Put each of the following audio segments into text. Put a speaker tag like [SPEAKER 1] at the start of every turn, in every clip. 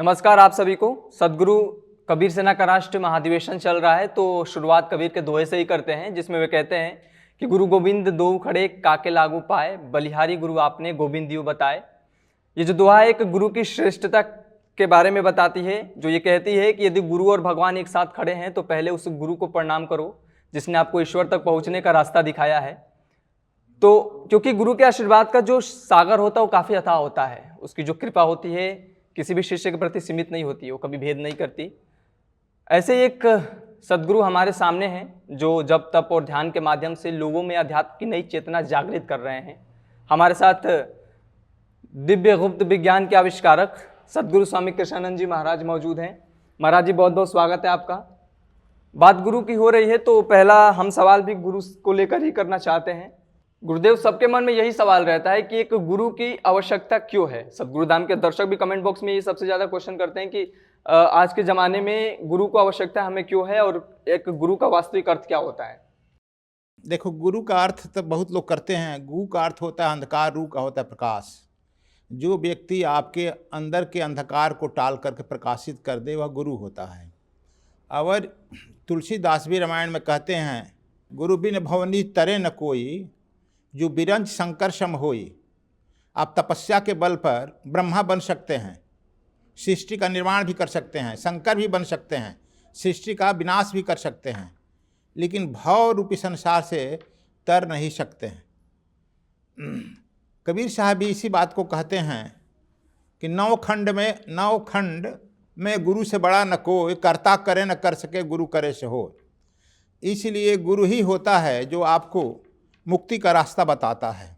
[SPEAKER 1] नमस्कार आप सभी को। सदगुरु कबीर सेना का राष्ट्रीय महाधिवेशन चल रहा है, तो शुरुआत कबीर के दोहे से ही करते हैं, जिसमें वे कहते हैं कि गुरु गोविंद दो खड़े काके लागू पाए, बलिहारी गुरु आपने गोविंद यूं बताए। ये जो दोहा है एक गुरु की श्रेष्ठता के बारे में बताती है, जो ये कहती है कि यदि गुरु और भगवान एक साथ खड़े हैं तो पहले उस गुरु को प्रणाम करो जिसने आपको ईश्वर तक पहुंचने का रास्ता दिखाया है। तो क्योंकि गुरु के आशीर्वाद का जो सागर होता है वो काफ़ी अथाह होता है, उसकी जो कृपा होती है किसी भी शिष्य के प्रति सीमित नहीं होती, वो कभी भेद नहीं करती। ऐसे ही एक सदगुरु हमारे सामने हैं जो जप तप और ध्यान के माध्यम से लोगों में अध्यात्म की नई चेतना जागृत कर रहे हैं। हमारे साथ दिव्य गुप्त विज्ञान के आविष्कारक सदगुरु स्वामी कृष्णानंद जी महाराज मौजूद हैं। महाराज जी, बहुत बहुत स्वागत है आपका। बात गुरु की हो रही है तो पहला हम सवाल भी गुरु को लेकर ही करना चाहते हैं। गुरुदेव, सबके मन में यही सवाल रहता है कि एक गुरु की आवश्यकता क्यों है। सदगुरुधाम के दर्शक भी कमेंट बॉक्स में ये सबसे ज़्यादा क्वेश्चन करते हैं कि आज के ज़माने में गुरु को आवश्यकता हमें क्यों है और एक गुरु का वास्तविक अर्थ क्या होता है।
[SPEAKER 2] देखो, गुरु का अर्थ तो बहुत लोग करते हैं। गु का अर्थ होता है अंधकार, रू का होता है प्रकाश। जो व्यक्ति आपके अंदर के अंधकार को टाल करके प्रकाशित कर दे वह गुरु होता है। और तुलसीदास भी रामायण में कहते हैं, गुरु बिन भवनी तरे न कोई, जो बिरंज शंकर सम होई। आप तपस्या के बल पर ब्रह्मा बन सकते हैं, सृष्टि का निर्माण भी कर सकते हैं, शंकर भी बन सकते हैं, सृष्टि का विनाश भी कर सकते हैं, लेकिन भव रूपी संसार से तर नहीं सकते हैं। कबीर साहब भी इसी बात को कहते हैं कि नौ खंड में गुरु से बड़ा न कोई, कर्ता करे न कर सके गुरु करे से हो। इसलिए गुरु ही होता है जो आपको मुक्ति का रास्ता बताता है।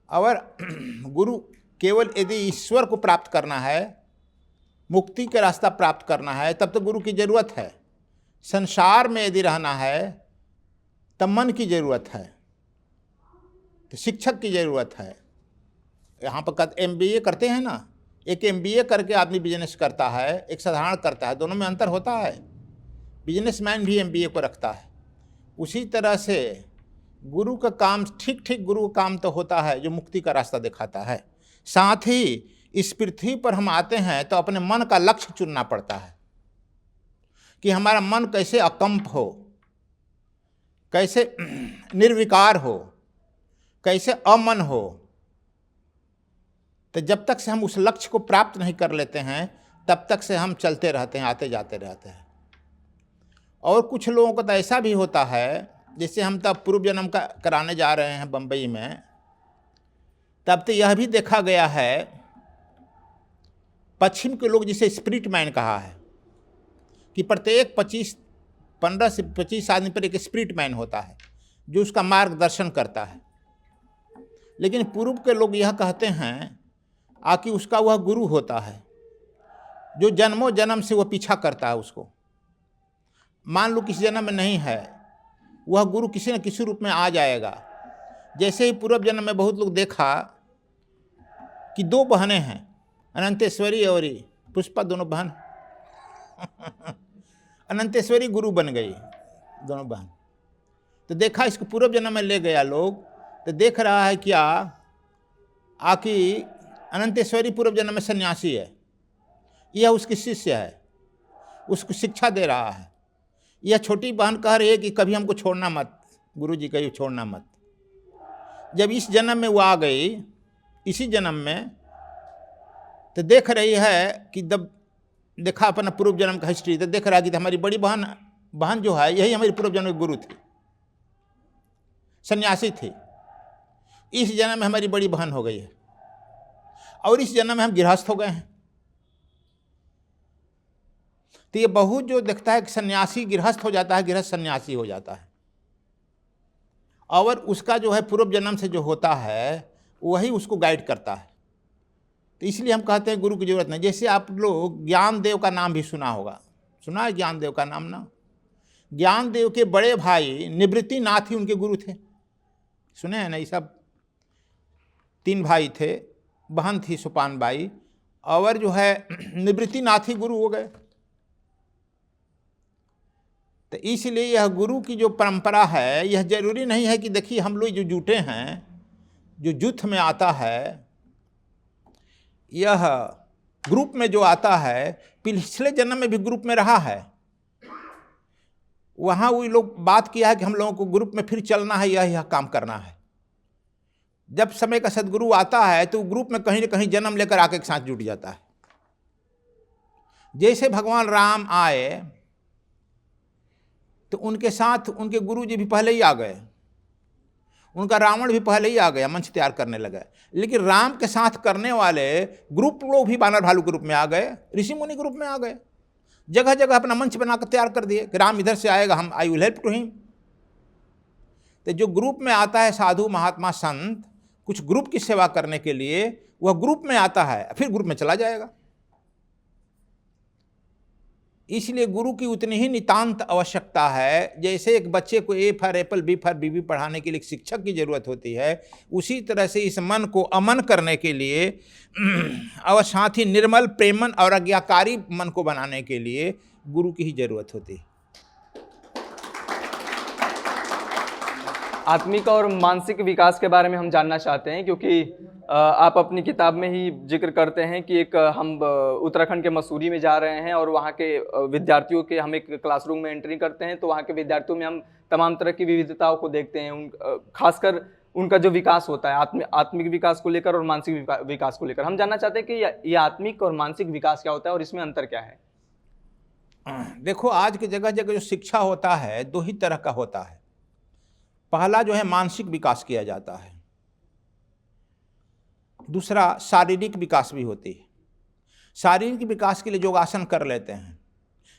[SPEAKER 2] और गुरु केवल यदि ईश्वर को प्राप्त करना है, मुक्ति का रास्ता प्राप्त करना है, तब तो गुरु की ज़रूरत है। संसार में यदि रहना है तब मन की ज़रूरत है, तो शिक्षक की ज़रूरत है। यहाँ पर MBA करते हैं ना, एक MBA करके आदमी बिजनेस करता है, एक साधारण करता है, दोनों में अंतर होता है। बिजनेसमैन भी MBA को रखता है। उसी तरह से गुरु का काम, ठीक गुरु का काम तो होता है जो मुक्ति का रास्ता दिखाता है। साथ ही इस पृथ्वी पर हम आते हैं तो अपने मन का लक्ष्य चुनना पड़ता है कि हमारा मन कैसे अकंप हो, कैसे निर्विकार हो, कैसे अमन हो। तो जब तक से हम उस लक्ष्य को प्राप्त नहीं कर लेते हैं तब तक से हम चलते रहते हैं, आते जाते रहते हैं। और कुछ लोगों को तो ऐसा भी होता है, जैसे हम तब पूर्व जन्म का कराने जा रहे हैं बम्बई में, तब तो यह भी देखा गया है, पश्चिम के लोग जिसे स्पिरिट मैन कहा है कि प्रत्येक 15 से 25 आदमी पर एक स्पिरिट मैन होता है जो उसका मार्गदर्शन करता है। लेकिन पूर्व के लोग यह कहते हैं कि उसका वह गुरु होता है जो जन्मों जन्म से वह पीछा करता है उसको। मान लो किसी जन्म में नहीं है, वह गुरु किसी न किसी रूप में आ जाएगा। जैसे ही पूर्व जन्म में बहुत लोग देखा कि 2 बहनें हैं, अनंतेश्वरी और पुष्पा, दोनों बहन अनंतेश्वरी गुरु बन गई, दोनों बहन। तो देखा इसको पूर्व जन्म में ले गया लोग, तो देख रहा है क्या कि अनंतेश्वरी पूर्व जन्म में सन्यासी है, यह उसकी शिष्य है, उसको शिक्षा दे रहा है। यह छोटी बहन कह रही है कि कभी हमको छोड़ना मत, गुरु जी कभी छोड़ना मत। जब इस जन्म में वो आ गई, इसी जन्म में, तो देख रही है कि जब देखा अपना पूर्व जन्म का हिस्ट्री, तो देख रहा है कि हमारी बड़ी बहन जो है यही हमारी पूर्व जन्म की गुरु थी, सन्यासी थी। इस जन्म में हमारी बड़ी बहन हो गई है और इस जन्म में हम गृहस्थ हो गए हैं। तो ये बहुत जो देखता है कि सन्यासी गृहस्थ हो जाता है, गृहस्थ सन्यासी हो जाता है, और उसका जो है पूर्व जन्म से जो होता है वही उसको गाइड करता है। तो इसलिए हम कहते हैं गुरु की जरूरत नहीं। जैसे आप लोग ज्ञानदेव का नाम भी सुना होगा, सुना है ज्ञानदेव का नाम ना? ज्ञानदेव के बड़े भाई निवृत्ति नाथ ही उनके गुरु थे, सुने हैं ना? ये सब 3 भाई थे, बहन थी सुपान बाई, और जो है निवृत्ति नाथ ही गुरु हो गए। तो इसलिए यह गुरु की जो परंपरा है, यह जरूरी नहीं है कि देखिए हम लोग जो जुटे हैं, जो जुथ में आता है, यह ग्रुप में जो आता है, पिछले जन्म में भी ग्रुप में रहा है, वहाँ वो लोग बात किया है कि हम लोगों को ग्रुप में फिर चलना है, यह काम करना है। जब समय का सदगुरु आता है तो ग्रुप में कहीं न कहीं जन्म लेकर आके एक साथ जुट जाता है। जैसे भगवान राम आए तो उनके साथ उनके गुरु जी भी पहले ही आ गए, उनका रावण भी पहले ही आ गया, मंच तैयार करने लगा। लेकिन राम के साथ करने वाले ग्रुप लोग भी बानर भालू ग्रुप में आ गए, ऋषि मुनि ग्रुप में आ गए, जगह जगह अपना मंच बनाकर तैयार कर दिए कि राम इधर से आएगा, हम I will help to him. तो जो ग्रुप में आता है साधु महात्मा संत कुछ ग्रुप की सेवा करने के लिए, वह ग्रुप में आता है फिर ग्रुप में चला जाएगा। इसलिए गुरु की उतनी ही नितांत आवश्यकता है। जैसे एक बच्चे को A for apple, B for baby पढ़ाने के लिए एक शिक्षक की जरूरत होती है, उसी तरह से इस मन को अमन करने के लिए और साथ ही निर्मल, प्रेमन और आज्ञाकारी मन को बनाने के लिए गुरु की ही जरूरत होती है।
[SPEAKER 1] आत्मिक और मानसिक विकास के बारे में हम जानना चाहते हैं, क्योंकि आप अपनी किताब में ही जिक्र करते हैं कि एक हम उत्तराखंड के मसूरी में जा रहे हैं और वहाँ के विद्यार्थियों के हम एक क्लासरूम में एंट्री करते हैं, तो वहाँ के विद्यार्थियों में हम तमाम तरह की विविधताओं को देखते हैं, खासकर उनका जो विकास होता है आत्मिक विकास को लेकर और मानसिक विकास को लेकर। हम जानना चाहते हैं कि ये आत्मिक और मानसिक विकास क्या होता है और इसमें अंतर क्या है।
[SPEAKER 2] देखो, आज की जगह जगह जो शिक्षा होता है दो ही तरह का होता है। पहला जो है मानसिक विकास किया जाता है, दूसरा शारीरिक विकास भी होती है। शारीरिक विकास के लिए योगासन कर लेते हैं,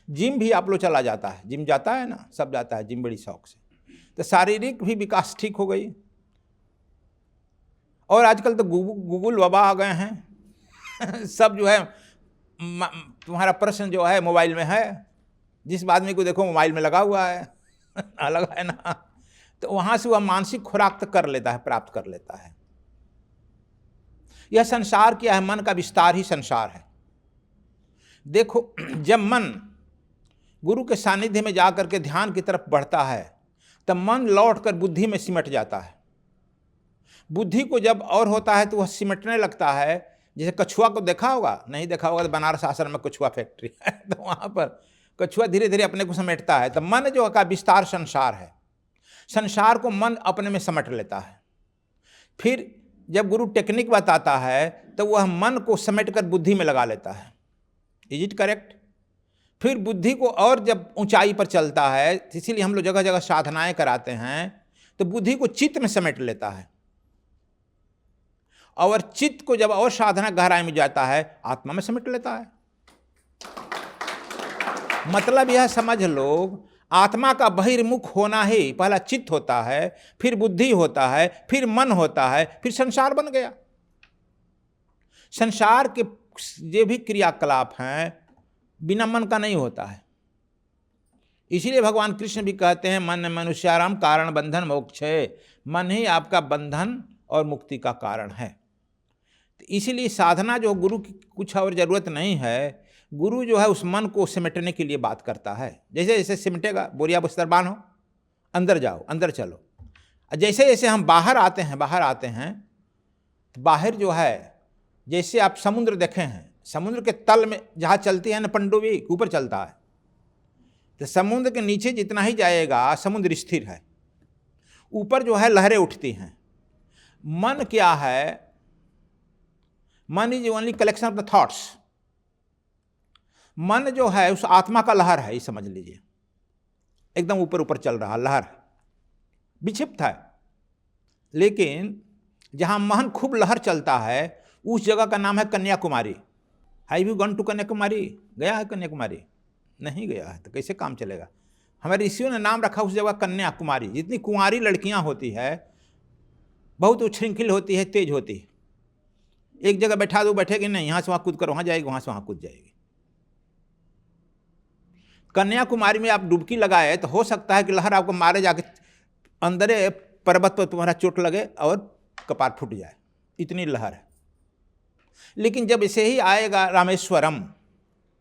[SPEAKER 2] जिम भी आप लोग चला जाता है, जिम जाता है ना, सब जाता है जिम बड़ी शौक से, तो शारीरिक भी विकास ठीक हो गई। और आजकल तो गूगल बाबा आ गए हैं सब जो है तुम्हारा प्रश्न जो है मोबाइल में है, जिस आदमी को देखो मोबाइल में लगा हुआ है अलग है ना, तो वहाँ से वह मानसिक खुराक तक कर लेता है, प्राप्त कर लेता है। यह संसार क्या है? मन का विस्तार ही संसार है। देखो, जब मन गुरु के सानिध्य में जाकर के ध्यान की तरफ बढ़ता है तब मन लौटकर बुद्धि में सिमट जाता है। बुद्धि को जब और होता है तो वह सिमटने लगता है। जैसे कछुआ को देखा होगा, नहीं देखा होगा तो बनारस आश्रम में कछुआ फैक्ट्री है तो वहाँ पर कछुआ धीरे धीरे अपने को समेटता है। तो मन जो का विस्तार संसार है, संसार को मन अपने में समेट लेता है। फिर जब गुरु टेक्निक बताता है तो वह मन को समेट कर बुद्धि में लगा लेता है। Is it correct? फिर बुद्धि को और जब ऊंचाई पर चलता है, इसीलिए हम लोग जगह जगह साधनाएं कराते हैं, तो बुद्धि को चित्त में समेट लेता है। और चित्त को जब और साधना गहराई में जाता है, आत्मा में समेट लेता है। मतलब यह समझ लो, आत्मा का बहिर्मुख होना ही पहला चित्त होता है, फिर बुद्धि होता है, फिर मन होता है, फिर संसार बन गया। संसार के जो भी क्रियाकलाप हैं बिना मन का नहीं होता है। इसीलिए भगवान कृष्ण भी कहते हैं, मन मनुष्याराम कारण बंधन मोक्षे, मन ही आपका बंधन और मुक्ति का कारण है। तो इसीलिए साधना जो गुरु की कुछ और जरूरत नहीं है, गुरु जो है उस मन को सिमटने के लिए बात करता है। जैसे जैसे सिमटेगा, बोरिया बस्तर बांधो, अंदर जाओ, अंदर चलो। जैसे जैसे हम बाहर आते हैं तो बाहर जो है, जैसे आप समुद्र देखे हैं, समुद्र के तल में जहाँ चलती है ना पनडुब्बी, ऊपर चलता है, तो समुद्र के नीचे जितना ही जाएगा समुद्र स्थिर है, ऊपर जो है लहरें उठती हैं। मन क्या है? मन is only collection of the thoughts. मन जो है उस आत्मा का लहर है, ये समझ लीजिए, एकदम ऊपर ऊपर चल रहा लहर, विक्षिप्त है। लेकिन जहाँ मन खूब लहर चलता है उस जगह का नाम है Kanyakumari. Have you gone to Kanyakumari? गया है कन्याकुमारी? नहीं गया है तो कैसे काम चलेगा? हमारे ऋषियों ने नाम रखा उस जगह कन्याकुमारी। जितनी कुंवारी लड़कियां होती है, बहुत उच्छृंखल होती है, तेज होती है। एक जगह बैठा दो, बैठेगी नहीं, यहाँ से वहाँ कूद कर वहाँ जाएगी, वहाँ से वहाँ कूद जाएगी। कन्याकुमारी में आप डुबकी लगाए तो हो सकता है कि लहर आपको मारे, जाके अंदर पर्वत पर तुम्हारा चोट लगे और कपार फूट जाए, इतनी लहर है। लेकिन जब इसे ही आएगा रामेश्वरम,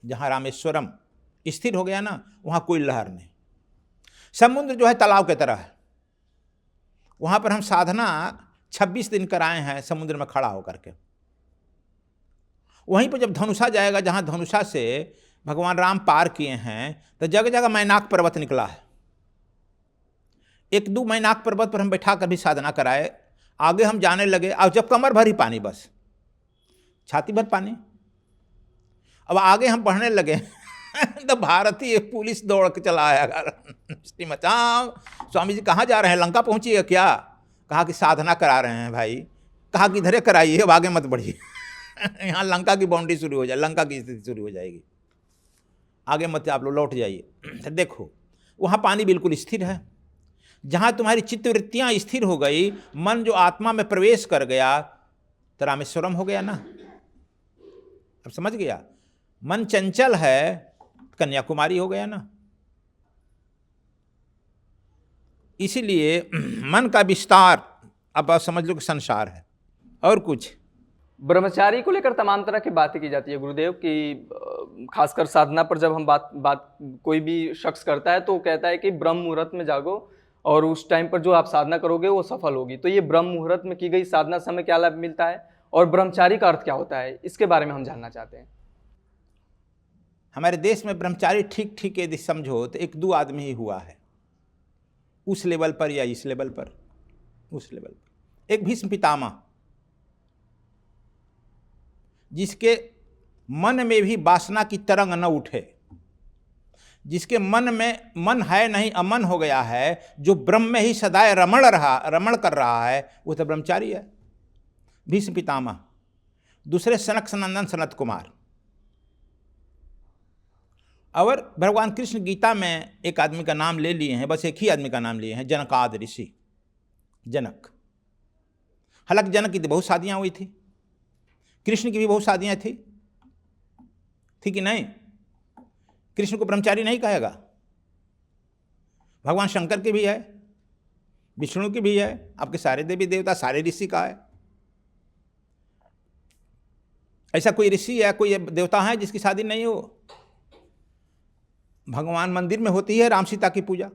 [SPEAKER 2] जहाँ रामेश्वरम स्थिर हो गया ना, वहाँ कोई लहर नहीं। समुद्र जो है तालाब की तरह है। वहाँ पर हम साधना 26 दिन कराए हैं समुद्र में खड़ा होकर के। वहीं पर जब धनुषा जाएगा, जहाँ धनुषा से भगवान राम पार किए हैं, तो जगह जगह मैनाक पर्वत निकला है। 1-2 मैनाक पर्वत पर हम बैठा कर भी साधना कराए, आगे हम जाने लगे, और जब कमर भर ही पानी, बस छाती भर पानी। अब आगे हम बढ़ने लगे तो भारतीय पुलिस दौड़ के चला आया, मचाओ स्वामी जी कहाँ जा रहे हैं, लंका पहुँचिए क्या? कहा कि साधना करा रहे हैं भाई। कहा कि इधरे कराइए, अब आगे मत बढ़िए यहाँ लंका की बाउंड्री शुरू हो जाए, लंका की स्थिति शुरू हो जाएगी, आगे मत आप लोग लौट जाइए। तो देखो वहाँ पानी बिल्कुल स्थिर है। जहाँ तुम्हारी चित्तवृत्तियाँ स्थिर हो गई, मन जो आत्मा में प्रवेश कर गया, तो रामेश्वरम हो गया ना। अब समझ गया? मन चंचल है, कन्याकुमारी हो गया ना। इसीलिए मन का विस्तार, अब आप समझ लो कि संसार है। और कुछ
[SPEAKER 1] ब्रह्मचारी को लेकर तमाम तरह की बातें की जाती है गुरुदेव की, खासकर साधना पर जब हम बात कोई भी शख्स करता है तो कहता है कि ब्रह्म मुहूर्त में जागो और उस टाइम पर जो आप साधना करोगे वो सफल होगी। तो ये ब्रह्म मुहूर्त में की गई साधना समय क्या लाभ मिलता है और ब्रह्मचारी का अर्थ क्या होता है, इसके बारे में हम जानना चाहते हैं।
[SPEAKER 2] हमारे देश में ब्रह्मचारी ठीक यदि समझो तो 1-2 आदमी ही हुआ है, उस लेवल पर या इस लेवल पर, उस लेवल पर। एक भीष्म पितामह, जिसके मन में भी वासना की तरंग न उठे, जिसके मन में मन है नहीं, अमन हो गया है, जो ब्रह्म में ही सदाए रमण कर रहा है, वो तो ब्रह्मचारी है, भीष्म पितामह। दूसरे सनक सनंदन सनत कुमार। और भगवान कृष्ण गीता में एक आदमी का नाम ले लिए हैं, बस एक ही आदमी का नाम लिए हैं, जनकाद ऋषि, जनक। हालांकि जनक की तो बहुत शादियां हुई थी, कृष्ण की भी बहुत शादियां थी कि नहीं? कृष्ण को ब्रह्मचारी नहीं कहेगा। भगवान शंकर की भी है, विष्णु की भी है, आपके सारे देवी देवता, सारे ऋषि का है। ऐसा कोई ऋषि या कोई देवता है जिसकी शादी नहीं हो? भगवान मंदिर में होती है राम सीता की पूजा।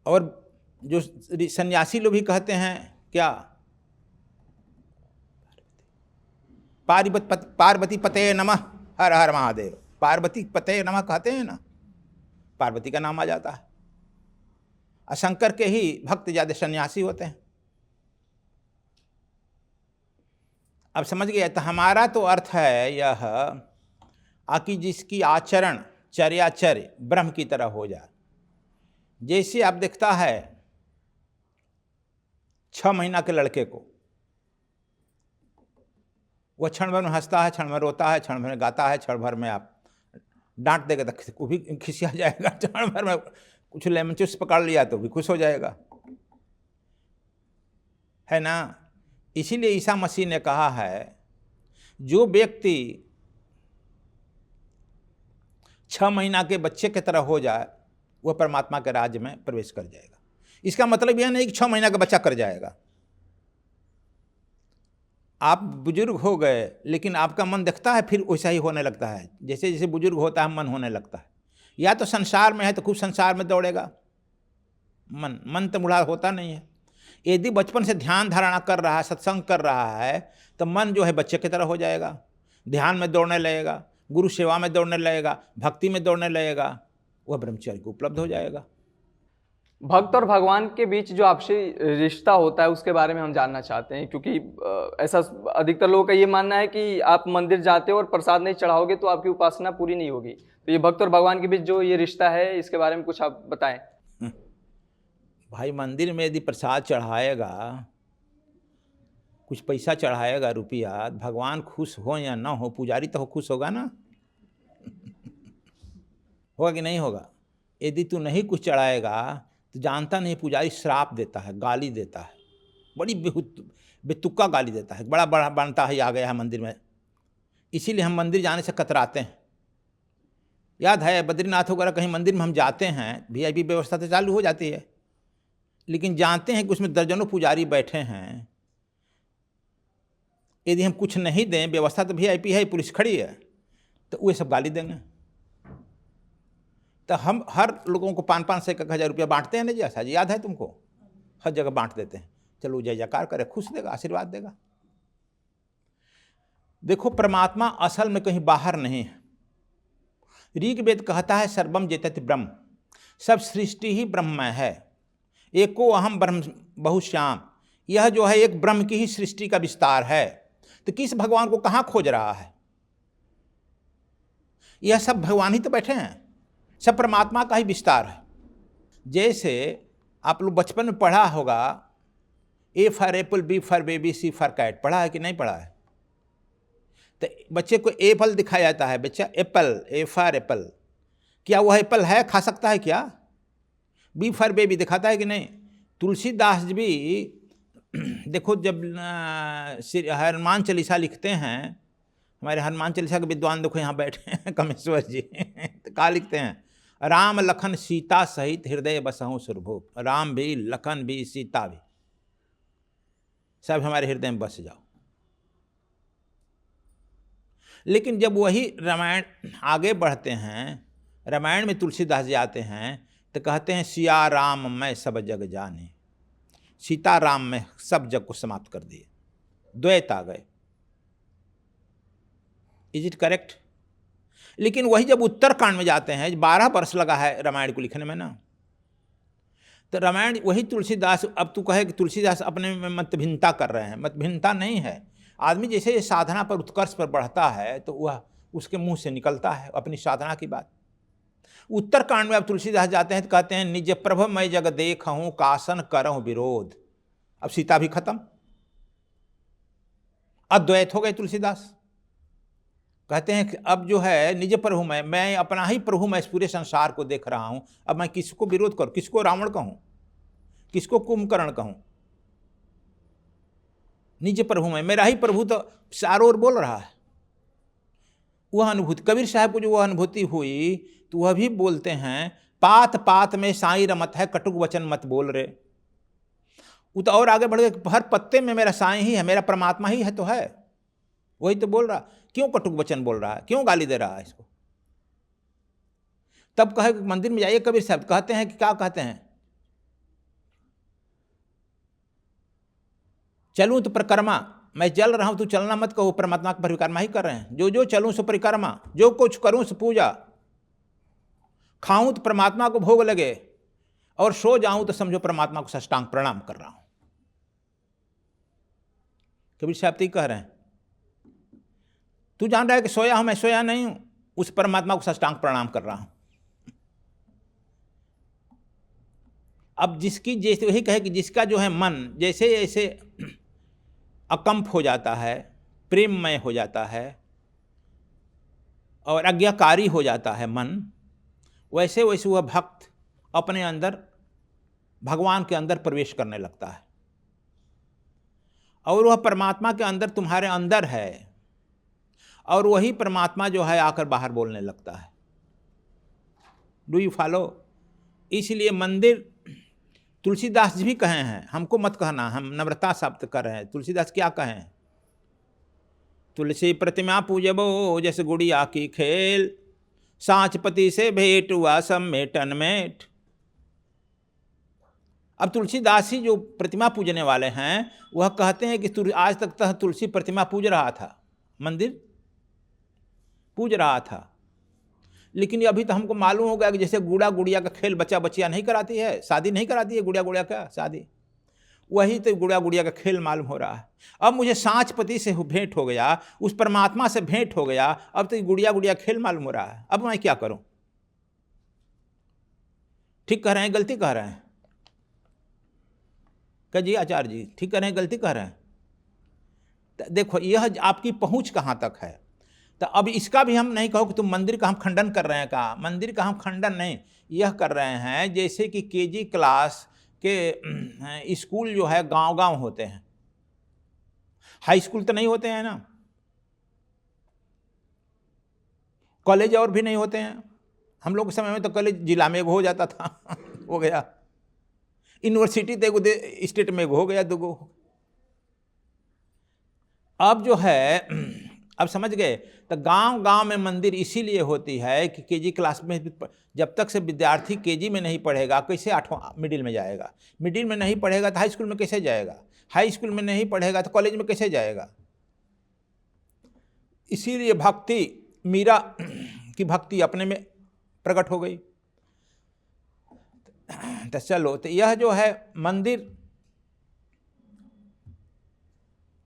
[SPEAKER 2] और जो सन्यासी लोग भी कहते हैं क्या, पार्वती पते नमः, हर हर महादेव, पार्वती पते नमः कहते हैं ना, पार्वती का नाम आ जाता है। और शंकर के ही भक्त ज्यादा सन्यासी होते हैं। अब समझ गया? तो हमारा तो अर्थ है यह कि जिसकी आचरण चर्याचर्य ब्रह्म की तरह हो जाए। जैसे आप देखता है 6 महीना के लड़के को, वह क्षण भर में हंसता है, क्षण भर रोता है, क्षण भर में गाता है, क्षण भर में आप डांट देगा तो वो भी खिसिया जाएगा, क्षण भर में कुछ लेमन चूस पकड़ लिया तो भी खुश हो जाएगा, है ना। इसीलिए ईसा मसीह ने कहा है, जो व्यक्ति 6 महीना के बच्चे की तरह हो जाए वह परमात्मा के राज्य में प्रवेश कर जाएगा। इसका मतलब यह नहीं कि 6 महीना का बच्चा कर जाएगा। आप बुजुर्ग हो गए लेकिन आपका मन दिखता है फिर वैसा ही होने लगता है, जैसे जैसे बुजुर्ग होता है मन होने लगता है। या तो संसार में है तो खूब संसार में दौड़ेगा, मन तो बूढ़ा होता नहीं है। यदि बचपन से ध्यान धारणा कर रहा है, सत्संग कर रहा है, तो मन जो है बच्चे की तरह हो जाएगा, ध्यान में दौड़ने लगेगा, गुरु सेवा में दौड़ने लगेगा, भक्ति में दौड़ने लगेगा, वह ब्रह्मचर्य को उपलब्ध हो जाएगा।
[SPEAKER 1] भक्त और भगवान के बीच जो आपसी रिश्ता होता है उसके बारे में हम जानना चाहते हैं, क्योंकि ऐसा अधिकतर लोगों का ये मानना है कि आप मंदिर जाते हो और प्रसाद नहीं चढ़ाओगे तो आपकी उपासना पूरी नहीं होगी। तो ये भक्त और भगवान के बीच जो ये रिश्ता है इसके बारे में कुछ आप बताएं।
[SPEAKER 2] भाई मंदिर में यदि प्रसाद चढ़ाएगा, कुछ पैसा चढ़ाएगा रुपया, भगवान खुश हो या ना हो, पुजारी तो खुश होगा ना होगा कि नहीं होगा? यदि तू नहीं कुछ चढ़ाएगा तो जानता नहीं पुजारी श्राप देता है, गाली देता है, बड़ी बेतुक्का गाली देता है, बड़ा बड़ा बनता है आ गया है मंदिर में। इसीलिए हम मंदिर जाने से कतराते हैं। याद है बद्रीनाथ वगैरह कहीं मंदिर में हम जाते हैं, VIP व्यवस्था तो चालू हो जाती है, लेकिन जानते हैं कि उसमें दर्जनों पुजारी बैठे हैं। यदि हम कुछ नहीं दें, व्यवस्था तो VIP है, पुलिस खड़ी है, तो वे सब गाली देंगे। तो हम हर लोगों को 500 से 1,000 रुपया बांटते हैं ना जी, ऐसा जी याद है तुमको? हर जगह बांट देते हैं। चलो जय जयकार करे, खुश देगा, आशीर्वाद देगा। देखो, परमात्मा असल में कहीं बाहर नहीं है। ऋग्वेद कहता है सर्वम जेतति ब्रह्म, सब सृष्टि ही ब्रह्ममय है। एको अहम ब्रह्म बहुश्याम, यह जो है एक ब्रह्म की ही सृष्टि का विस्तार है। तो किस भगवान को कहाँ खोज रहा है? यह सब भगवान ही तो बैठे हैं, सब परमात्मा का ही विस्तार है। जैसे आप लोग बचपन में पढ़ा होगा, A for apple, B for baby, C for cat, पढ़ा है कि नहीं पढ़ा है? तो बच्चे को एप्पल दिखाया जाता है, बच्चा एप्पल, ए फॉर एप्पल, क्या वह एप्पल है, खा सकता है क्या? बी फॉर बेबी दिखाता है कि नहीं? तुलसीदास भी देखो, जब हनुमान चालीसा लिखते हैं, हमारे हनुमान चालीसा के विद्वान देखो यहाँ बैठे हैं कमेश्वर जी तो क्या लिखते हैं? राम लखन सीता सहित हृदय बसहु सुरभूप, राम भी, लखन भी, सीता भी, सब हमारे हृदय में बस जाओ। लेकिन जब वही रामायण आगे बढ़ते हैं, रामायण में तुलसीदास जी आते हैं तो कहते हैं सिया राम मैं सब जग जाने, सीता राम में सब जग को समाप्त कर दिए, द्वैत आ गए। Is it correct? लेकिन वही जब उत्तरकांड में जाते हैं, 12 वर्ष लगा है रामायण को लिखने में ना, तो रामायण वही तुलसीदास, अब तू कहे कि तुलसीदास अपने में मतभिन्नता कर रहे हैं, मतभिन्नता नहीं है। आदमी जैसे साधना पर उत्कर्ष पर बढ़ता है तो वह उसके मुंह से निकलता है अपनी साधना की बात। उत्तरकांड में अब तुलसीदास जाते हैं तो कहते हैं निज प्रभ मैं जग देखहूं, कासन करहूं विरोध। अब सीता भी खत्म, अद्वैत हो गए तुलसीदास। कहते हैं कि अब जो है निज प्रभु मैं अपना ही प्रभु, मैं इस पूरे संसार को देख रहा हूं, अब मैं किसको विरोध करूं, किसको रावण कहूं, किसको कुंभकर्ण कहूं? निज प्रभु में, मेरा ही प्रभु तो चारों ओर बोल रहा है। वह अनुभूति, कबीर साहब को जो वह अनुभूति हुई तो वह भी बोलते हैं, पात पात में साईं रमत है, कटुक वचन मत बोल रे। वो तो और आगे बढ़ गए, हर पत्ते में मेरा साईं ही है, मेरा परमात्मा ही है तो है, वही तो बोल रहा, क्यों कटुक वचन बोल रहा है, क्यों गाली दे रहा है इसको? तब कहे मंदिर में जाइए, कबीर साहब कहते हैं कि क्या कहते हैं, चलूं तो परिक्रमा, मैं चल रहा हूं तू चलना मत कहो, परमात्मा की परिक्रमा ही कर रहे हैं। जो जो चलूं सो परिक्रमा, जो कुछ करूं सो पूजा, खाऊं तो परमात्मा को भोग लगे, और सो जाऊं तो समझो परमात्मा को साष्टांग प्रणाम कर रहा हूं। कबीर साहब तो कह रहे हैं, तू जान रहा है कि सोया हूं, मैं सोया नहीं हूं, उस परमात्मा को साष्टांग प्रणाम कर रहा हूं। अब जिसकी जैसे वही कहे कि जिसका जो है मन जैसे जैसे अकंप हो जाता है, प्रेममय हो जाता है और आज्ञाकारी हो जाता है मन, वैसे वैसे वह भक्त अपने अंदर भगवान के अंदर प्रवेश करने लगता है, और वह परमात्मा के अंदर तुम्हारे अंदर है, और वही परमात्मा जो है आकर बाहर बोलने लगता है। Do you follow? इसलिए मंदिर, तुलसीदास जी भी कहे हैं, हमको मत कहना, हम नम्रता शब्द कर रहे हैं। तुलसीदास क्या कहें? तुलसी प्रतिमा पूजबो जैसे गुड़िया की खेल, सांचपति से भेंट हुआ सब मेटन मेट। अब तुलसीदास ही जो प्रतिमा पूजने वाले हैं, वह कहते हैं कि आज तक तो तुलसी प्रतिमा पूज रहा था, मंदिर पूज रहा था, लेकिन अभी तो हमको मालूम हो गया कि जैसे गुड़ा गुड़िया का खेल बच्चा बच्चियाँ नहीं कराती है, शादी नहीं कराती है गुड़िया गुड़िया का शादी, वही तो गुड़िया गुड़िया का खेल मालूम हो रहा है। अब मुझे सांचपति से भेंट हो गया, उस परमात्मा से भेंट हो गया, अब तो गुड़िया गुड़िया खेल मालूम हो रहा है, अब मैं क्या करूं? ठीक कह रहे हैं, गलती कह रहे हैं? कह जी आचार्य जी ठीक कह रहे हैं, गलती कह रहे हैं? देखो यह आपकी पहुंच कहाँ तक है। तो अब इसका भी हम नहीं कहो कि तुम मंदिर का हम खंडन कर रहे हैं, का मंदिर का हम खंडन नहीं, यह कर रहे हैं जैसे कि केजी क्लास के स्कूल जो है गांव-गांव होते हैं, हाई स्कूल तो नहीं होते हैं ना, कॉलेज और भी नहीं होते हैं। हम लोग के समय में तो कॉलेज जिला में एगो हो जाता था हो गया, यूनिवर्सिटी तो एगो स्टेट में एगो हो गया, दूगो। अब जो है, अब समझ गए, तो गांव-गांव में मंदिर इसीलिए होती है कि केजी क्लास में जब तक से विद्यार्थी केजी में नहीं पढ़ेगा कैसे 8वां मिडिल में जाएगा, मिडिल में नहीं पढ़ेगा तो हाई स्कूल में कैसे जाएगा, हाई स्कूल में नहीं पढ़ेगा तो कॉलेज में कैसे जाएगा। इसीलिए भक्ति, मीरा की भक्ति अपने में प्रकट हो गई। तो चलो, तो यह जो है मंदिर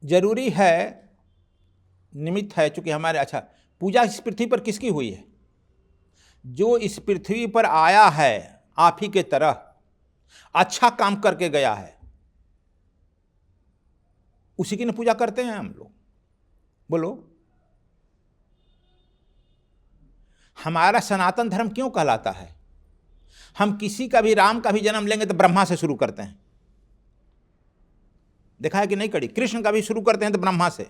[SPEAKER 2] जरूरी है, निमित्त है, चूंकि हमारे, अच्छा, पूजा इस पृथ्वी पर किसकी हुई है? जो इस पृथ्वी पर आया है आप ही के तरह, अच्छा काम करके गया है, उसी की न पूजा करते हैं हम लोग। बोलो, हमारा सनातन धर्म क्यों कहलाता है? हम किसी का भी, राम का भी जन्म लेंगे तो ब्रह्मा से शुरू करते हैं, देखा है कि नहीं कड़ी? कृष्ण का भी शुरू करते हैं तो ब्रह्मा से।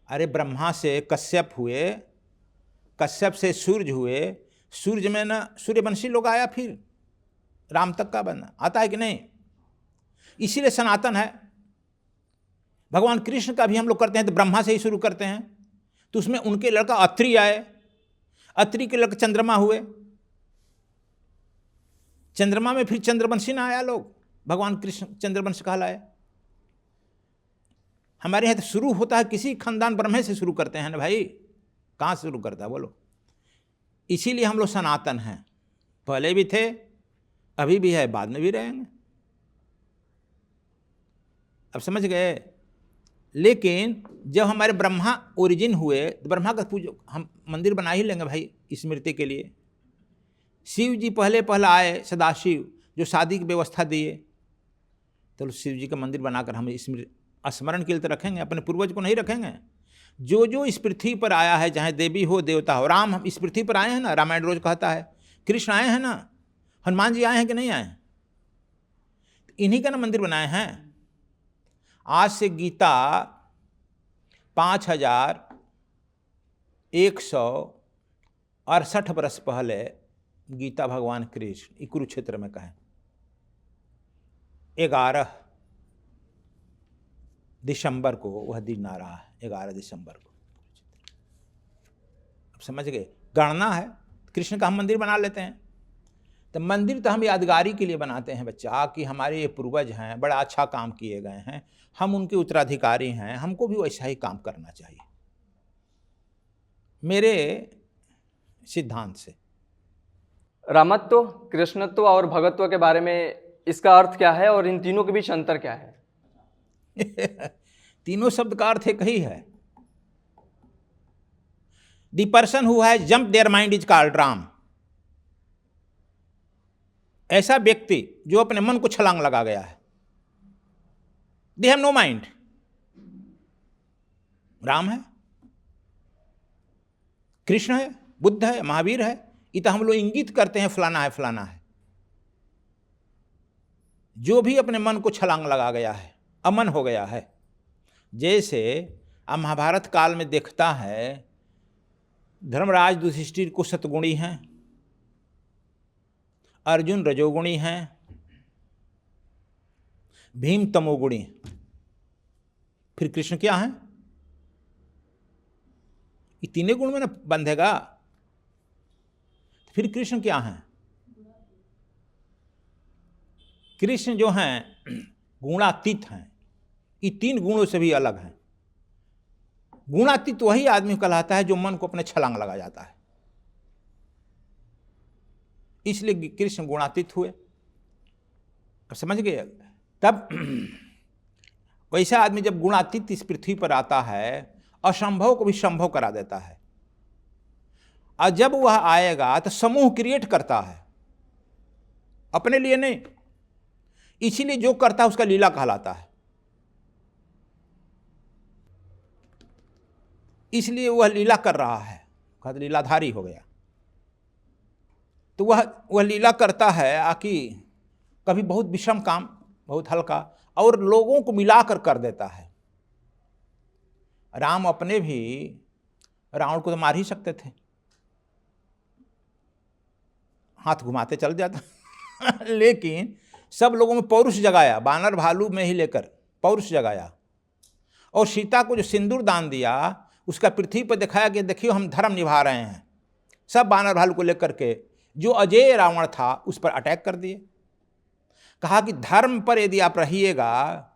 [SPEAKER 2] अरे ब्रह्मा से कश्यप हुए, कश्यप से सूर्य हुए, सूर्य में ना सूर्यवंशी लोग आया, फिर राम तक का बना, आता है कि नहीं? इसीलिए सनातन है। भगवान कृष्ण का भी हम लोग करते हैं तो ब्रह्मा से ही शुरू करते हैं, तो उसमें उनके लड़का अत्रि आए, अत्रि के लड़के चंद्रमा हुए, चंद्रमा में फिर चंद्रवंशी ना आया लोग, भगवान कृष्ण चंद्रवंश कहलाए। हमारे यहाँ तो शुरू होता है किसी खानदान ब्रह्मे से शुरू करते हैं ना भाई, कहाँ से शुरू करता है बोलो? इसीलिए हम लोग सनातन हैं, पहले भी थे, अभी भी है, बाद में भी रहेंगे। अब समझ गए? लेकिन जब हमारे ब्रह्मा ओरिजिन हुए तो ब्रह्मा का पूजो हम मंदिर बना ही लेंगे भाई, स्मृति के लिए। शिव जी पहले आए, सदाशिव, जो शादी की व्यवस्था दिए, तो शिव जी का मंदिर बनाकर हम स्मरण के लिए तो रखेंगे, अपने पूर्वज को नहीं रखेंगे। जो जो इस पृथ्वी पर आया है, चाहे देवी हो देवता हो, राम हम इस पृथ्वी पर आए हैं ना, रामायण रोज कहता है, कृष्ण आए हैं ना, हनुमान जी आए हैं कि नहीं आए? इन्हीं का ना मंदिर बनाए हैं। आज से गीता 5168 वर्ष पहले गीता भगवान कृष्ण कुरुक्षेत्र में कहें, 11 दिसंबर को वह दिन आ रहा है, 11 दिसंबर को। अब समझ गए? गणना है, कृष्ण का हम मंदिर बना लेते हैं। तो मंदिर तो हम यादगारी के लिए बनाते हैं बच्चा, कि हमारे ये पूर्वज हैं, बड़ा अच्छा काम किए गए हैं, हम उनके उत्तराधिकारी हैं, हमको भी वैसा ही काम करना चाहिए, मेरे सिद्धांत से।
[SPEAKER 1] रामत्व, कृष्णत्व और भगतत्व के बारे में इसका अर्थ क्या है और इन तीनों के बीच अंतर क्या है?
[SPEAKER 2] तीनों शब्द का अर्थ एक ही है। The person who has jump their mind is called Ram. ऐसा व्यक्ति जो अपने मन को छलांग लगा गया है, they have no mind, Ram है, कृष्ण है, बुद्ध है, महावीर है। इतना हम लोग इंगित करते हैं फलाना है फलाना है। जो भी अपने मन को छलांग लगा गया है, अमन हो गया है, जैसे अब महाभारत काल में देखता है, धर्मराज युधिष्ठिर को सतगुणी हैं, अर्जुन रजोगुणी हैं, भीम तमोगुणी, फिर कृष्ण क्या हैं? ये तीनों गुण में ना बंधेगा। फिर कृष्ण क्या हैं? कृष्ण जो हैं गुणातीत हैं, ये 3 गुणों से भी अलग हैं। गुणातीत वही आदमी कहलाता है जो मन को अपने छलांग लगा जाता है, इसलिए कृष्ण गुणातीत हुए। अब समझ गए? तब वैसा आदमी जब गुणातीत इस पृथ्वी पर आता है, असंभव को भी संभव करा देता है। और जब वह आएगा तो समूह क्रिएट करता है, अपने लिए नहीं। इसीलिए जो करता है उसका लीला कहलाता है। इसलिए वह लीला कर रहा है, कहते लीलाधारी हो गया। तो वह लीला करता है आकि कभी बहुत विषम काम, बहुत हल्का, और लोगों को मिलाकर कर देता है। राम अपने भी रावण को तो मार ही सकते थे, हाथ घुमाते चल जाता लेकिन सब लोगों में पौरुष जगाया, बानर भालू में ही लेकर पौरुष जगाया। और सीता को जो सिंदूर दान दिया, उसका पृथ्वी पर दिखाया कि देखियो हम धर्म निभा रहे हैं। सब बानर भालू को लेकर के जो अजय रावण था उस पर अटैक कर दिए। कहा कि धर्म पर यदि आप रहिएगा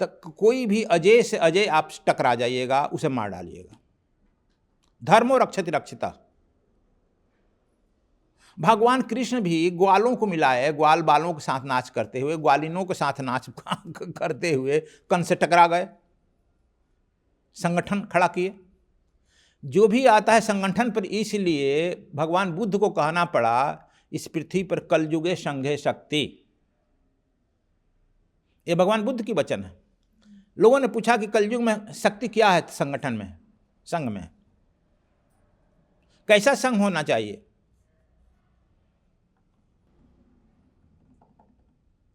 [SPEAKER 2] तो कोई भी अजय से अजय आप टकरा जाइएगा, उसे मार डालिएगा। धर्मो रक्षति रक्षिता। भगवान कृष्ण भी ग्वालों को मिलाए, ग्वाल बालों के साथ नाच करते हुए, ग्वालिनों के साथ नाच करते हुए कंस से टकरा गए, संगठन खड़ा किए। जो भी आता है संगठन पर, इसलिए भगवान बुद्ध को कहना पड़ा इस पृथ्वी पर कलयुगे संघे शक्ति। ये भगवान बुद्ध की वचन है। लोगों ने पूछा कि कलयुग में शक्ति क्या है संगठन में, संघ में, कैसा संघ होना चाहिए?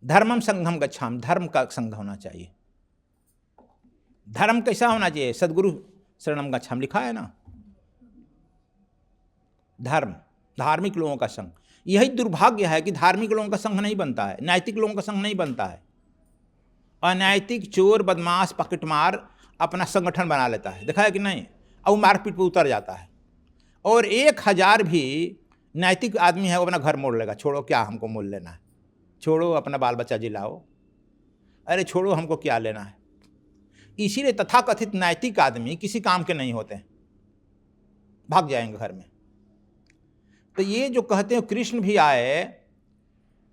[SPEAKER 2] धर्मम संघम गच्छाम, धर्म का संघ होना चाहिए। धर्म कैसा होना चाहिए? सद्गुरु शरणम गच्छाम लिखा है ना। धर्म, धार्मिक लोगों का संघ। यही दुर्भाग्य है कि धार्मिक लोगों का संघ नहीं बनता है, नैतिक लोगों का संघ नहीं बनता है। अनैतिक, चोर, बदमाश, पकटमार अपना संगठन बना लेता है, देखा है कि नहीं? और वो मारपीट पर उतर जाता है। और 1000 भी नैतिक आदमी है वो अपना घर मोड़ लेगा, छोड़ो क्या हमको मोल लेना है, छोड़ो अपना बाल बच्चा जिलाओ, अरे छोड़ो हमको क्या लेना है। इसीलिए तथाकथित नैतिक आदमी किसी काम के नहीं होते, भाग जाएंगे घर में। तो ये जो कहते हैं कृष्ण भी आए,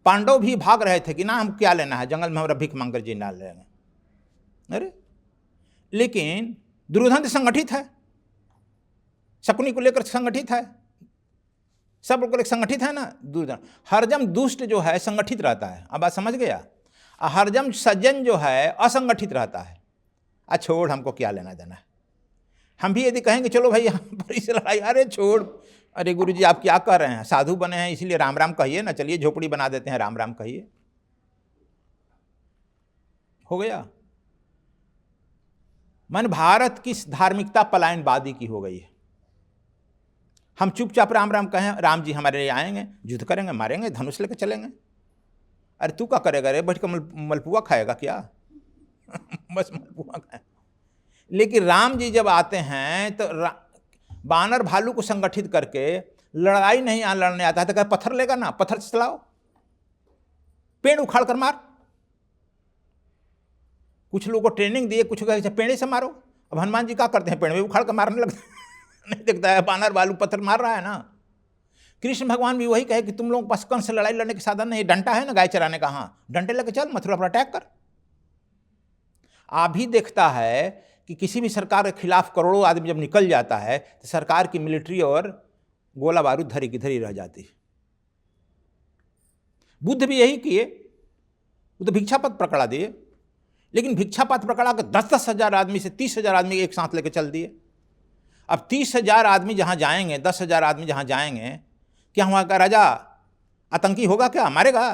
[SPEAKER 2] पांडव भी भाग रहे थे कि ना हम क्या लेना है, जंगल में हमारा भीख मांग कर जी डाल लेंगे। अरे लेकिन दुर्योधन तो संगठित है, शकुनी को लेकर संगठित है, सब लोग लेकर संगठित है ना। दुर्योधन हरजम दुष्ट जो है संगठित रहता है, अब बात समझ गया। हरजम सज्जन जो है असंगठित रहता है। छोड़ हमको क्या लेना देना है। हम भी यदि कहेंगे चलो भाई यहाँ पर इस लड़ाई, अरे छोड़, अरे गुरुजी आप क्या कर रहे हैं, साधु बने हैं इसलिए राम राम कहिए ना, चलिए झोपड़ी बना देते हैं, राम राम कहिए, हो गया। मन भारत की धार्मिकता पलायनवादी की हो गई है। हम चुपचाप राम राम कहें, राम जी हमारे लिए आएंगे, युद्ध करेंगे, मारेंगे, धनुष लेकर चलेंगे। अरे तू क्या करेगा रे, बैठ कर मलपुआ खाएगा क्या? बस मलपुआ खाए। लेकिन राम जी जब आते हैं तो बानर भालू को संगठित करके लड़ाई नहीं लड़ने आता है तो क्या पत्थर लेगा ना, पत्थर से चलाओ, पेड़ उखाड़ कर मार। कुछ लोगों को ट्रेनिंग दिए, कुछ को पेड़ से मारो। अब हनुमान जी क्या करते हैं, पेड़ में उखाड़ कर मारने लगते नहीं दिखता है, बानर भालू पत्थर मार रहा है ना। कृष्ण भगवान भी वही कहे कि तुम लोगों के पास कंस से लड़ाई लड़ने के साधन नहीं, डंटा है ना गाय चराने का, हाँ डंटे लेके चल मथुरा पर अटैक कर। आप भी देखता है कि किसी भी सरकार के खिलाफ करोड़ों आदमी जब निकल जाता है तो सरकार की मिलिट्री और गोला बारूद धरी की धरी रह जाती है। बुद्ध भी यही किए, वो तो भिक्षापत्र पकड़ा दिए, लेकिन भिक्षापत्र पकड़ा कर 10-10 हजार आदमी से 30,000 आदमी एक साथ लेकर चल दिए। अब 30,000 आदमी जहां जाएंगे, 10,000 आदमी जहां जाएंगे, क्या वहां का राजा आतंकी होगा क्या, मारेगा?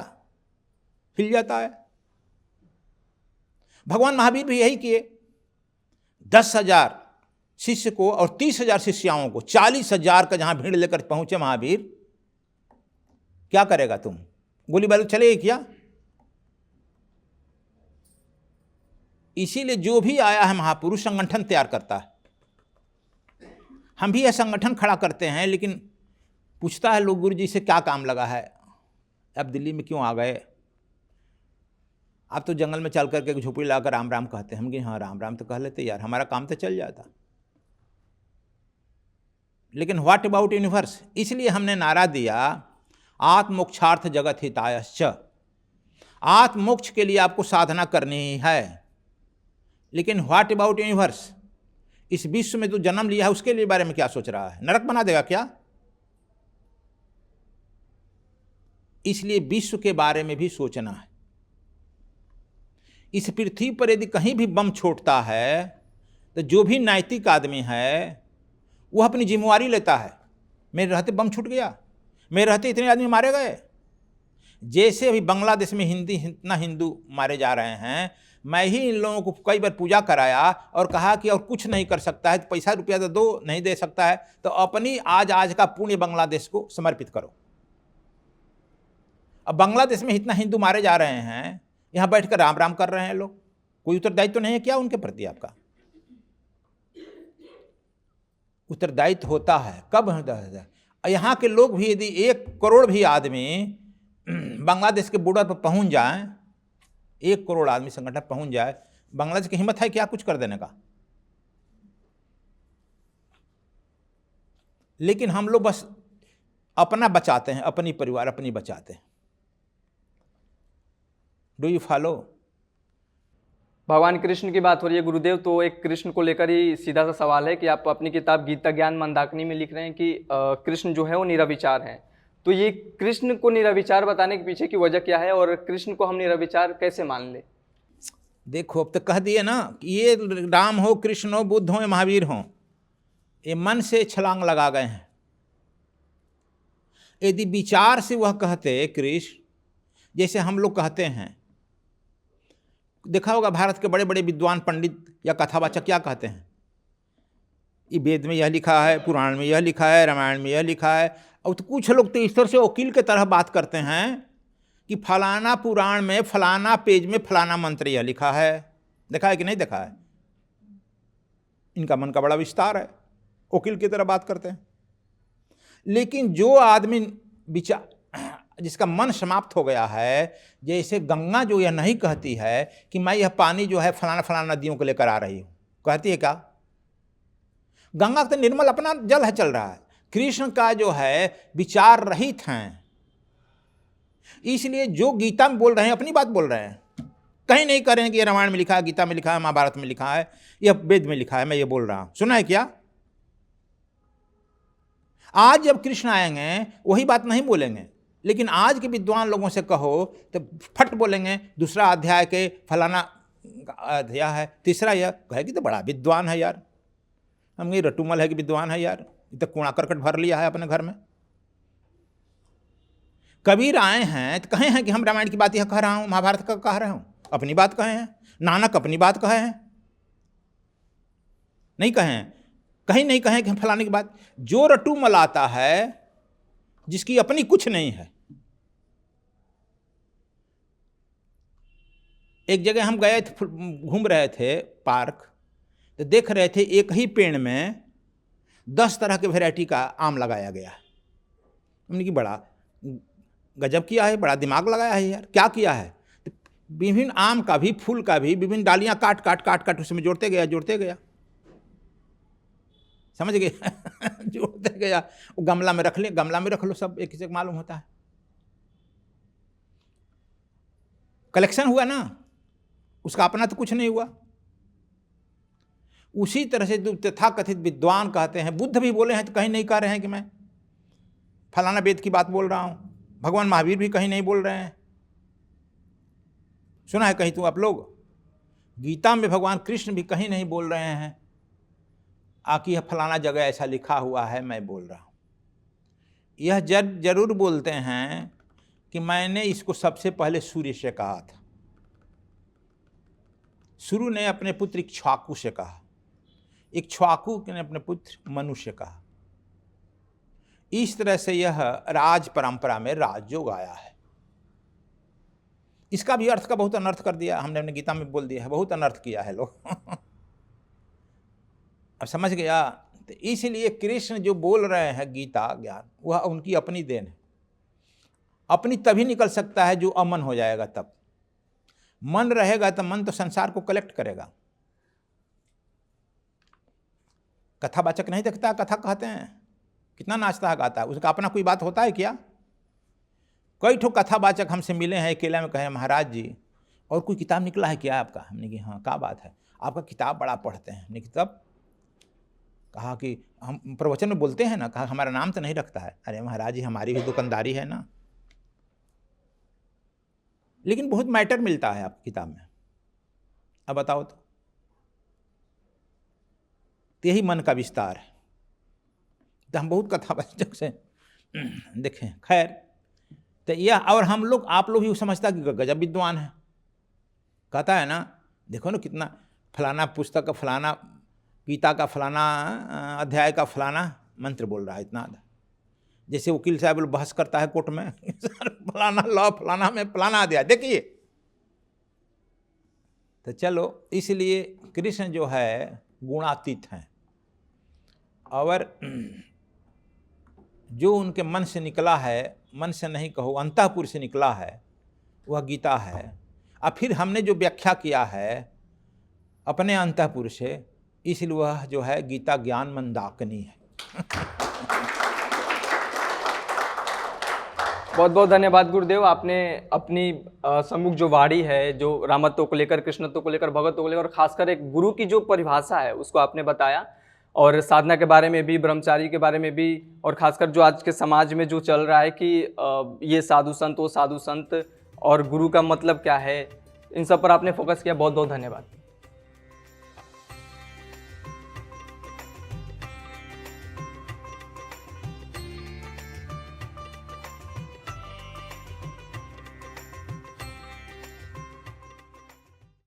[SPEAKER 2] हिल जाता है। भगवान महावीर भी यही किए, 10,000 शिष्य को और 30,000 शिष्याओं को, 40,000 का जहां भीड़ लेकर पहुंचे महावीर, क्या करेगा तुम, गोली बारूद चलेगी क्या? इसीलिए जो भी आया है महापुरुष संगठन तैयार करता है। हम भी यह संगठन खड़ा करते हैं, लेकिन पूछता है लोग, गुरु जी से क्या काम लगा है, अब दिल्ली में क्यों आ गए, आप तो जंगल में चल करके झोपड़ी लाकर राम राम कहते हैं। हम कि हाँ राम राम तो कह लेते यार, हमारा काम तो चल जाता, लेकिन व्हाट अबाउट यूनिवर्स। इसलिए हमने नारा दिया आत्मोक्षार्थ जगत हितायश्च। आत्मोक्ष के लिए आपको साधना करनी ही है, लेकिन व्हाट अबाउट यूनिवर्स, इस विश्व में जो जन्म लिया है उसके लिए बारे में क्या सोच रहा है, नरक बना देगा क्या? इसलिए विश्व के बारे में भी सोचना है। इस पृथ्वी पर यदि कहीं भी बम छोड़ता है तो जो भी नैतिक आदमी है वह अपनी जिम्मेवारी लेता है, मेरे रहते बम छूट गया, मेरे रहते इतने आदमी मारे गए। जैसे अभी बांग्लादेश में इतना हिंदू मारे जा रहे हैं, मैं ही इन लोगों को कई बार पूजा कराया और कहा कि और कुछ नहीं कर सकता है तो पैसा रुपया तो दो, नहीं दे सकता है तो अपनी आज का पुण्य बांग्लादेश को समर्पित करो। अब बांग्लादेश में इतना हिंदू मारे जा रहे हैं, यहाँ बैठकर राम राम कर रहे हैं लोग, कोई उत्तरदायित्व तो नहीं है क्या उनके प्रति? आपका उत्तरदायित्व होता है, कब होता है? यहाँ के लोग भी यदि 1 करोड़ भी आदमी बांग्लादेश के बॉर्डर पर पहुँच जाए, 1 करोड़ आदमी संगठन पहुँच जाए, बांग्लादेश की हिम्मत है क्या कुछ कर देने का? लेकिन हम लोग बस अपना बचाते हैं, अपनी परिवार अपनी बचाते हैं। Do you follow?
[SPEAKER 1] भगवान कृष्ण की बात हो रही है गुरुदेव, तो एक कृष्ण को लेकर ही सीधा सा सवाल है कि आप अपनी किताब गीता ज्ञान मंदाकिनी में लिख रहे हैं कि कृष्ण जो है वो निराविचार हैं। तो ये कृष्ण को निराविचार बताने के पीछे की वजह क्या है, और कृष्ण को हम निराविचार कैसे मान ले?
[SPEAKER 2] देखो, अब तो कह दिए ना कि ये राम हो, कृष्ण हो, बुद्ध हो या महावीर हो, ये मन से छलांग लगा गए हैं। यदि विचार से वह कहते कृष्ण, जैसे हम लोग कहते हैं, देखा होगा भारत के बड़े बड़े विद्वान पंडित या कथावाचक क्या कहते हैं, ये वेद में यह लिखा है, पुराण में यह लिखा है, रामायण में यह लिखा है। और तो कुछ लोग तो इस तरह से वकील के तरह बात करते हैं कि फलाना पुराण में फलाना पेज में फलाना मंत्र यह लिखा है। देखा है कि नहीं देखा है? इनका मन का बड़ा विस्तार है, वकील की तरह बात करते हैं। लेकिन जो आदमी विचार, जिसका मन समाप्त हो गया है, जैसे गंगा जो यह नहीं कहती है कि मैं यह पानी जो है फलाना फलाना नदियों को लेकर आ रही हूं, कहती है क्या? गंगा तो निर्मल अपना जल है चल रहा है। कृष्ण का जो है विचार रहित हैं, इसलिए जो गीता में बोल रहे हैं अपनी बात बोल रहे हैं, कहीं नहीं कह रहे हैं कि ये रामायण में लिखा है, गीता में लिखा है, महाभारत में लिखा है, यह वेद में लिखा है, मैं ये बोल रहा हूं। सुना है क्या? आज जब कृष्ण आएंगे वही बात नहीं बोलेंगे, लेकिन आज के विद्वान लोगों से कहो तो फट बोलेंगे दूसरा अध्याय के फलाना अध्याय है, तीसरा यह कहेगी तो बड़ा विद्वान है यार। हम ये रटूमल है कि विद्वान है यार, ये तो कूड़ा करकट भर लिया है अपने घर में। कबीर आए हैं तो कहे हैं कि हम रामायण की बात यह कह रहा हूं, महाभारत का कह रहा हूं, अपनी बात कहे हैं। नानक अपनी बात कहे हैं, नहीं कहे हैं, कहीं नहीं कहे कि हम फलाने की बात। जो रटू मलाता है, जिसकी अपनी कुछ नहीं है। एक जगह हम गए थे, घूम रहे थे पार्क, तो देख रहे थे एक ही पेड़ में 10 तरह के वैरायटी का आम लगाया गया है। हमने कि बड़ा गजब किया है, बड़ा दिमाग लगाया है यार। क्या किया है? तो विभिन्न आम का भी, फूल का भी, विभिन्न डालियां काट काट काट काट उसमें जोड़ते गया, समझ गए? जोड़ते गया। वो गमला में रख ले, गमला में रख लो, सब एक से मालूम होता है। कलेक्शन हुआ ना, उसका अपना तो कुछ नहीं हुआ। उसी तरह से जो तथाकथित विद्वान कहते हैं, बुद्ध भी बोले हैं तो कहीं नहीं कह रहे हैं कि मैं फलाना वेद की बात बोल रहा हूं। भगवान महावीर भी कहीं नहीं बोल रहे हैं। सुना है कहीं तो आप लोग? गीता में भगवान कृष्ण भी कहीं नहीं बोल रहे हैं आकि यह फलाना जगह ऐसा लिखा हुआ है मैं बोल रहा हूं। यह जरूर बोलते हैं कि मैंने इसको सबसे पहले सूर्य से कहा था। सूर्य ने अपने पुत्र इक्ष्वाकु से कहा, इक्ष्वाकु ने अपने पुत्र मनु से कहा। इस तरह से यह राज परंपरा में राजयोग आया है। इसका भी अर्थ का बहुत अनर्थ कर दिया हमने, अपने गीता में बोल दिया है, बहुत अनर्थ किया है लोग। अब समझ गया? तो इसलिए कृष्ण जो बोल रहे हैं गीता ज्ञान, वह उनकी अपनी देन है। अपनी तभी निकल सकता है जो अमन हो जाएगा। तब मन रहेगा तो मन तो संसार को कलेक्ट करेगा। कथावाचक नहीं देखता, कथा कहते हैं, कितना नाचता है गाता है, उसका अपना कोई बात होता है क्या? कई ठो कथावाचक हमसे मिले हैं अकेला में, कहे महाराज जी और कोई किताब निकला है क्या आपका? हमने कि हाँ, क्या बात है, आपका किताब बड़ा पढ़ते हैं। हमने कि तब? कहा कि हम प्रवचन में बोलते हैं ना, कहा हमारा नाम तो नहीं रखता है। अरे महाराज जी, हमारी भी दुकानदारी है ना, लेकिन बहुत मैटर मिलता है आपकी किताब में। अब बताओ तो यही मन का विस्तार है। तो हम बहुत कथावाचक से देखें, खैर तो यह, और हम लोग, आप लोग भी समझता कि गजब विद्वान है। कहता है ना, देखो ना कितना फलाना पुस्तक का फलाना, गीता का फलाना अध्याय का फलाना मंत्र बोल रहा है, इतना। जैसे वकील साहब बहस करता है कोर्ट में, फलाना लॉ फलाना में फलाना अध्याय देखिए। तो चलो, इसलिए कृष्ण जो है गुणातीत हैं, और जो उनके मन से निकला है, मन से नहीं कहो अंतःपुर से निकला है, वह गीता है। और फिर हमने जो व्याख्या किया है अपने अंतःपुर से, इसलिए वह जो है गीता ज्ञान मंदाकिनी है।
[SPEAKER 1] बहुत बहुत धन्यवाद गुरुदेव, आपने अपनी सम्मुख जो वाणी है, जो रामत्व को लेकर, कृष्णत्व को लेकर, भगवत्व को लेकर, और खासकर एक गुरु की जो परिभाषा है उसको आपने बताया, और साधना के बारे में भी, ब्रह्मचारी के बारे में भी, और खासकर जो आज के समाज में जो चल रहा है कि ये साधु संत, वो साधु संत, और गुरु का मतलब क्या है, इन सब पर आपने फोकस किया। बहुत बहुत धन्यवाद।